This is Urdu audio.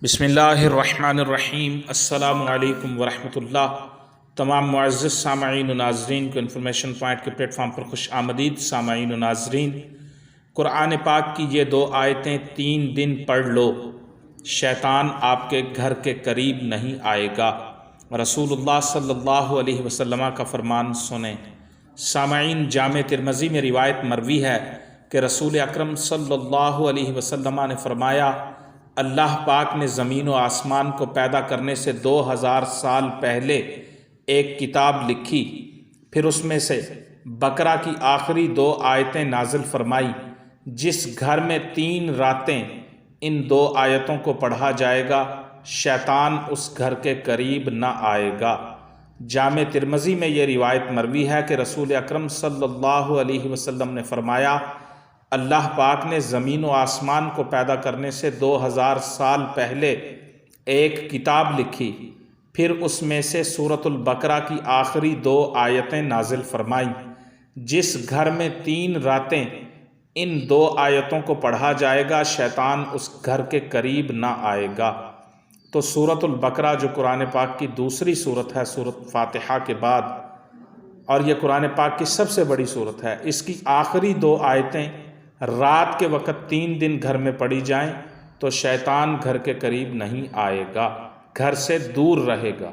بسم اللہ الرحمن الرحیم۔ السلام علیکم ورحمۃ اللہ۔ تمام معزز سامعین و ناظرین کو انفارمیشن پوائنٹ کے پلیٹ فارم پر خوش آمدید۔ سامعین و ناظرین، قرآن پاک کی یہ 2 آیتیں 3 دن پڑھ لو، شیطان آپ کے گھر کے قریب نہیں آئے گا۔ رسول اللہ صلی اللہ علیہ وسلم کا فرمان سنیں۔ سامعین، جامع ترمذی میں روایت مروی ہے کہ رسول اکرم صلی اللہ علیہ وسلم نے فرمایا، اللہ پاک نے زمین و آسمان کو پیدا کرنے سے 2000 سال پہلے ایک کتاب لکھی، پھر اس میں سے بقرہ کی آخری 2 آیتیں نازل فرمائی۔ جس گھر میں 3 راتیں ان 2 آیتوں کو پڑھا جائے گا، شیطان اس گھر کے قریب نہ آئے گا۔ جامع ترمذی میں یہ روایت مروی ہے کہ رسول اکرم صلی اللہ علیہ وسلم نے فرمایا، اللہ پاک نے زمین و آسمان کو پیدا کرنے سے 2000 سال پہلے ایک کتاب لکھی، پھر اس میں سے سورۃ البقرہ کی آخری 2 آیتیں نازل فرمائیں۔ جس گھر میں 3 راتیں ان 2 آیتوں کو پڑھا جائے گا، شیطان اس گھر کے قریب نہ آئے گا۔ تو سورۃ البقرہ جو قرآن پاک کی دوسری سورت ہے سورۃ فاتحہ کے بعد، اور یہ قرآن پاک کی سب سے بڑی سورت ہے، اس کی آخری 2 آیتیں رات کے وقت 3 دن گھر میں پڑھی جائیں تو شیطان گھر کے قریب نہیں آئے گا، گھر سے دور رہے گا۔